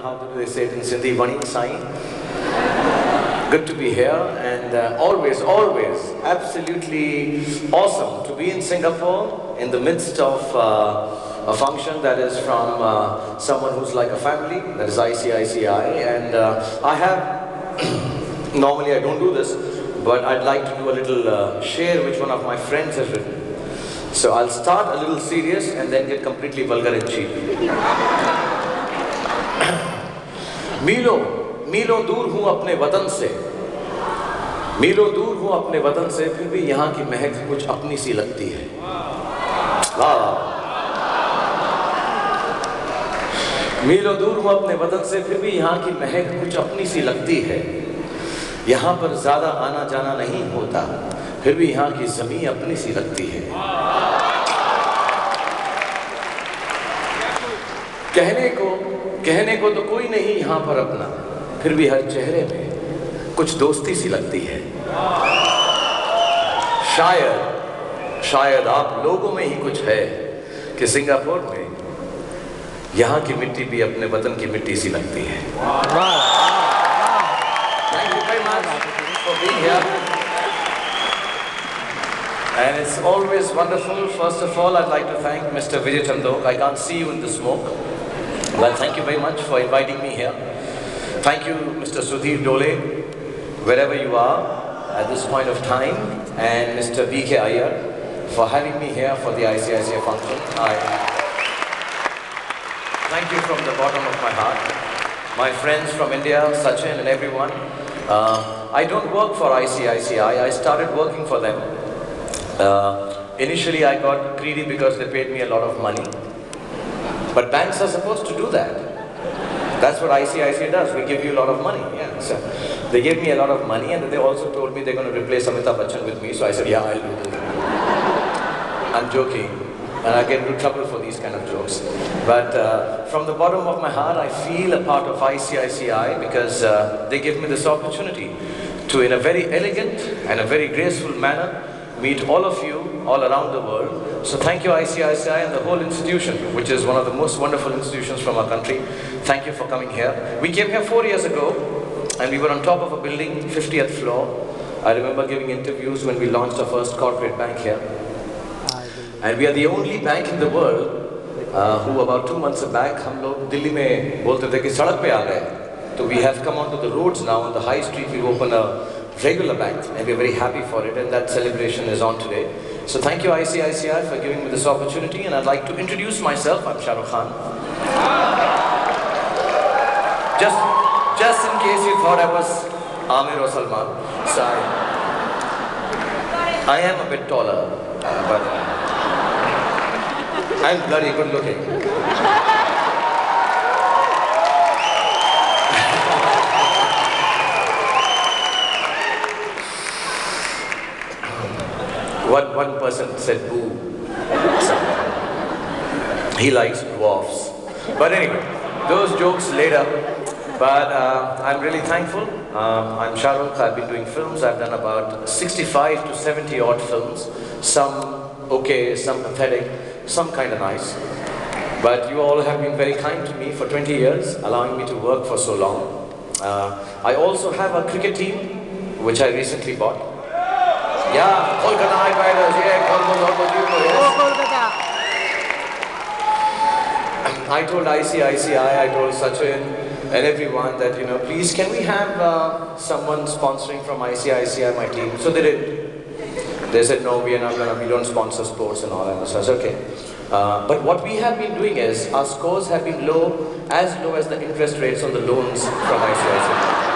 know how do they say it in Sindhi, Vani Sai. Good to be here, and always, absolutely awesome to be in Singapore in the midst of a function that is from someone who's like a family, that is ICICI, and I have, normally I don't do this, but I'd like to do a little share which one of my friends has written. So I'll start a little serious and then get completely vulgar and cheap. मीलों दूर हूँ अपने वतन से, मीलों दूर हूँ अपने वतन से, फिर भी यहाँ की महक कुछ अपनी सी लगती है। मीलों दूर हूँ अपने वतन से, फिर भी यहाँ की महक कुछ अपनी सी लगती है। यहाँ पर ज़्यादा आना जाना नहीं होता, फिर भी यहाँ की ज़मीन अपनी सी लगती है। कहने को तो कोई नहीं यहाँ पर अपना, फिर भी हर चेहरे में कुछ दोस्ती सी लगती है। शायद आप लोगों में ही कुछ है कि सिंगापुर में यहाँ की मिट्टी भी अपने वतन की मिट्टी सी लगती है। Thank you very much for being here. And it's always wonderful. First of all, I'd like to thank Mr. Vijay Chandok. I can't see you in the smoke, but thank you very much for inviting me here. Thank you, Mr. Sudhir Dole, wherever you are at this point of time, and Mr. B.K. Iyer for having me here for the ICICI function. I thank you from the bottom of my heart. My friends from India, Sachin and everyone. I don't work for ICICI, I started working for them. Initially I got greedy because they paid me a lot of money. But banks are supposed to do that. That's what ICICI does, we give you a lot of money. Yeah. So they gave me a lot of money, and they also told me they're going to replace Amitabh Bachchan with me, so I said, yeah, I'll do that. I'm joking, and I get into trouble for these kind of jokes. But from the bottom of my heart, I feel a part of ICICI because they give me this opportunity to, in a very elegant and a very graceful manner, meet all of you all around the world. So thank you ICICI and the whole institution, which is one of the most wonderful institutions from our country. Thank you for coming here. We came here 4 years ago, and we were on top of a building, 50th floor. I remember giving interviews when we launched our first corporate bank here. And we are the only bank in the world who about 2 months back, हम लोग दिल्ली में बोलते थे कि सड़क पे आ गए. So we have come onto the roads now, on the high street we open a regular bank, and we're very happy for it, and that celebration is on today. So thank you ICICI for giving me this opportunity, and I'd like to introduce myself. I'm Shah Rukh Khan. Just in case you thought I was Amir or Salman, so I am a bit taller, but I'm bloody good looking. One person said boo. He likes dwarfs. But anyway, those jokes later. But I'm really thankful. I'm Shah Rukh. I've been doing films. I've done about 65 to 70 odd films. Some okay, some pathetic, some kind of nice. But you all have been very kind to me for 20 years, allowing me to work for so long. I also have a cricket team, which I recently bought. Yeah, Kolkata Knight Riders, yeah, Kolkata. I told ICICI, I told Sachin and everyone that, you know, please can we have someone sponsoring from ICICI, my team? So they did. They said, no, we don't sponsor sports and all that. So I said, okay. But what we have been doing is, our scores have been low as the interest rates on the loans from ICICI.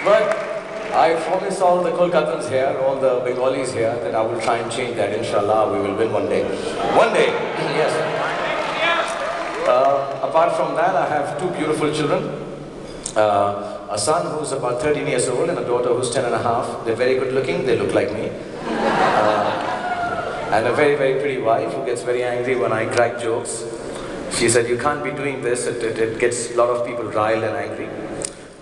But I promise all the Kolkatans here, all the Bengalis here, that I will try and change that. Inshallah, we will win one day. One day, yes. Apart from that, I have two beautiful children. A son who's about 13 years old and a daughter who's 10 and a half. They're very good looking, they look like me. And a very, very pretty wife who gets very angry when I crack jokes. She said, you can't be doing this, it gets a lot of people riled and angry.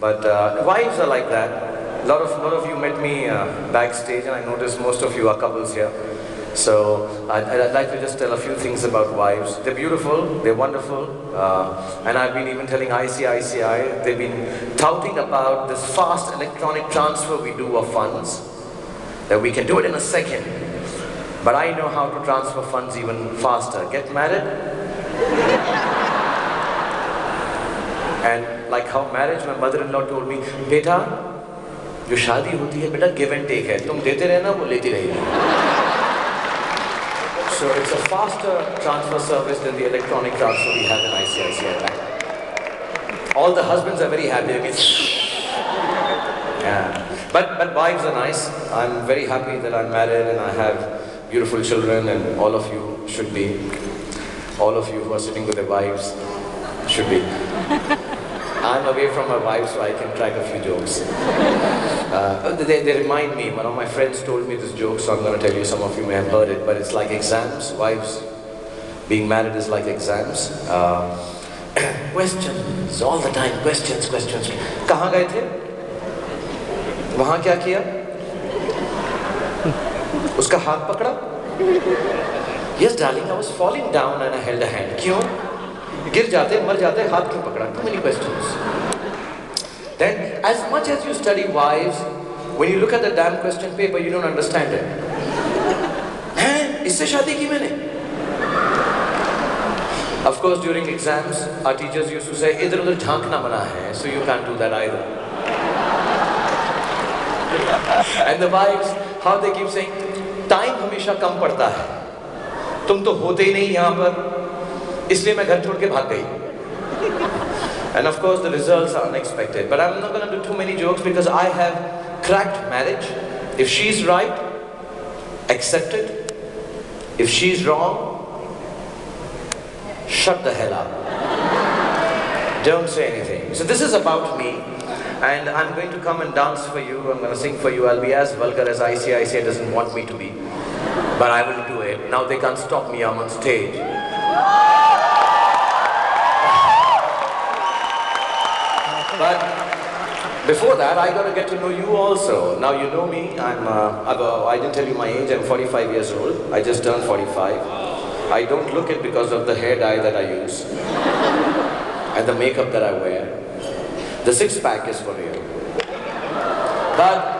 But wives are like that. A lot of you met me backstage, and I noticed most of you are couples here. So I'd like to just tell a few things about wives. They're beautiful, they're wonderful, and I've been even telling ICICI, they've been touting about this fast electronic transfer we do of funds, that we can do it in a second. But I know how to transfer funds even faster. Get married? And like how marriage, my mother-in-law told me, बेटा, जो शादी होती है, बेटा give and take है. तुम देते रहना, वो लेती रहेगी. So it's a faster transfer service than the electronic transfer we have in ICICI Bank. All the husbands are very happy. Yeah. But wives are nice. I'm very happy that I'm married and I have beautiful children, and all of you should be. All of you who are sitting with their wives should be. I'm away from my wife, so I can crack a few jokes. They remind me, one of my friends told me this joke, so I'm going to tell you, some of you may have heard it, but it's like exams. Wives, being married is like exams. Questions, all the time, questions. कहाँ गए थे? वहाँ क्या किया? उसका हाथ पकड़ा? Yes, darling, I was falling down and I held a hand. क्यों? गिर जाते, मर जाते, हाथ क्यों पकड़ा? Too many questions. Then, as much as you study wives, when you look at the damn question paper, you don't understand it. हैं? इससे शादी की मैंने? Of course, during exams, our teachers used to say, इधर-उधर झांकना मना है, so you can't do that either. And the wives, how they keep saying, time हमेशा कम पड़ता है. तुम तो होते ही नहीं यहाँ पर. इसलिए मैं घर छोड़ के भाग गई. And of course the results are unexpected. But I'm not going to do too many jokes because I have cracked marriage. If she's right, accept it. If she's wrong, shut the hell up. Don't say anything. So this is about me. And I'm going to come and dance for you. I'm going to sing for you. I'll be as vulgar as ICICI doesn't want me to be. But I will do it. Now they can't stop me. I'm on stage. But before that, I got to get to know you also. Now you know me. I didn't tell you my age. I'm 45 years old. I just turned 45. I don't look it because of the hair dye that I use and the makeup that I wear. The six-pack is for real. But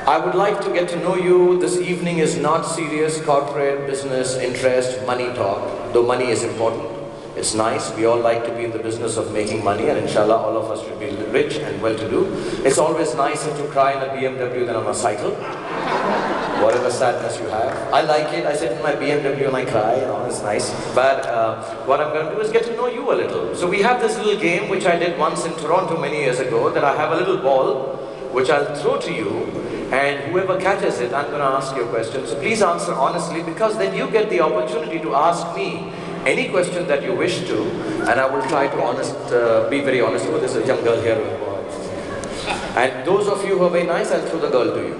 I would like to get to know you. This evening is not serious corporate business interest, money talk, though money is important. It's nice. We all like to be in the business of making money, and inshallah all of us should be rich and well-to-do. It's always nicer to cry in a BMW than on a cycle. Whatever sadness you have. I like it. I sit in my BMW and I cry, it's nice. But what I'm going to do is get to know you a little. So we have this little game which I did once in Toronto many years ago, that I have a little ball which I'll throw to you, and whoever catches it, I'm going to ask you a question. So please answer honestly, because then you get the opportunity to ask me any question that you wish to, and I will try to be very honest. Oh, there's a young girl here. And those of you who are very nice, I'll throw the girl to you.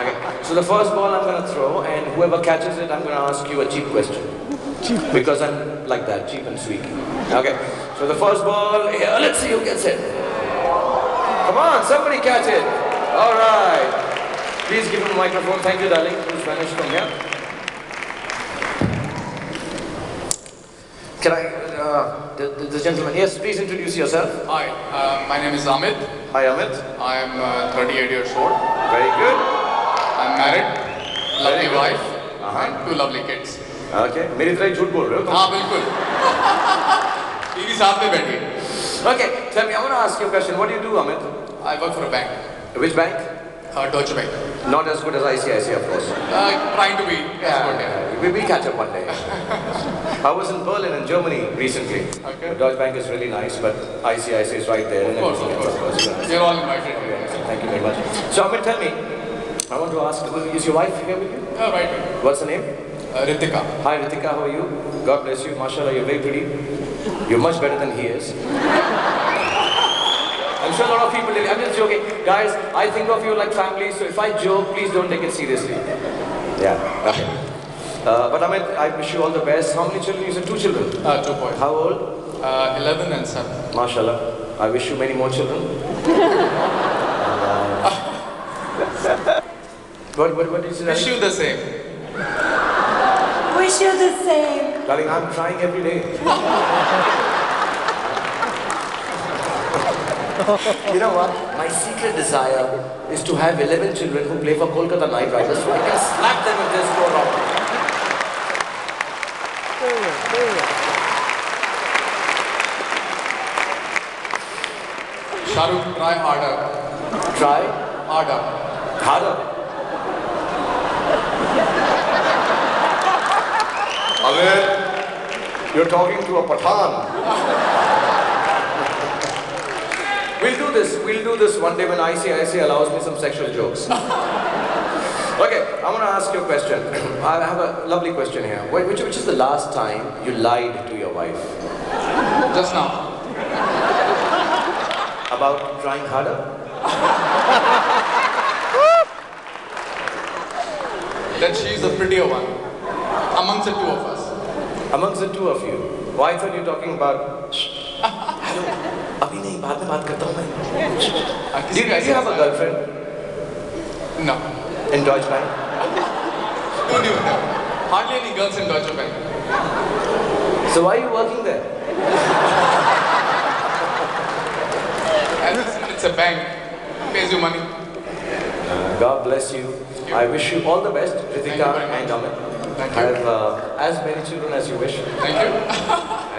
Okay. So the first ball I'm going to throw, and whoever catches it, I'm going to ask you a cheap question. Because I'm like that, cheap and sweet. Okay. So the first ball, here, let's see who gets it. Come on, somebody catch it. All right. Please give him a microphone. Thank you, darling. Who's vanished from here? Can I, the gentleman, yes, please introduce yourself. Hi, my name is Amit. Hi, Amit. I am 38 years old. Very good. I'm married, lovely wife, and 2 lovely kids. Okay. मेरी तरह झूठ बोल रहे हो? हाँ, बिल्कुल. TV साथ में बैठी. Okay, tell me, I want to ask you a question. What do you do, Amit? I work for a bank. Which bank? Deutsche Bank. Not as good as ICICI, of course. Trying to be as good. Yeah. We will catch up one day. I was in Berlin in Germany recently. Okay. Deutsche Bank is really nice, but ICICI is right there. Of course. You're all invited. Thank you very much. So Amit, tell me, I want to ask, is your wife here with you? Yeah, right. What's her name? Ritika. Hi Ritika, how are you? God bless you. MashaAllah, you're very pretty. You're much better than he is. I'm sure a lot of people did. I'm just joking. Guys, I think of you like family, so if I joke, please don't take it seriously. Yeah, okay. But Amit, I wish you all the best. How many children? You said 2 children? 2 boys. How old? 11 and 7. MashaAllah. I wish you many more children. What did you say? Wish you the same. Wish you the same. Darling, I'm trying every day. You know what? My secret desire is to have 11 children who play for Kolkata Knight Riders so I can slap them if they score wrong. Shahrukh, try harder. Try Harder. harder. Amir, you're talking to a Pathan. We'll do this one day when ICIC allows me some sexual jokes. Okay, I want to ask you a question. I have a lovely question here. Which is the last time you lied to your wife? Just now. About trying harder? That she's the prettier one. Amongst the two of us. Amongst the two of you. Why I thought you were talking about... Hello. Abhi nahi, baad mein baat karta hu main. Do you have a girlfriend No. in Deutschland? Don't even know. Hardly any girls in Deutsche Bank. So why are you working there? And it's a bank. Pays you money. God bless you. I wish you all the best, Thank you Ritika very much. and Amit. Thank you. Have as many children as you wish. Thank you.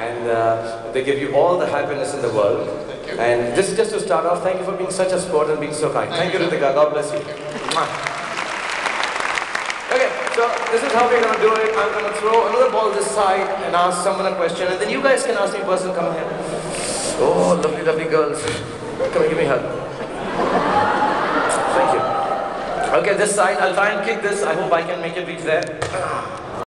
And they give you all the happiness in the world. Thank you. And this is just to start off. Thank you for being such a sport and being so kind. Thank you, sir. Ritika. God bless you. Okay, so this is how we're going to do it. I'm going to throw another ball this side and ask someone a question. And then you guys can ask me a person. Come here. Oh, lovely, lovely girls. Come here, give me a hug. Thank you. Okay, this side. I'll try and kick this. I hope I can make it reach there.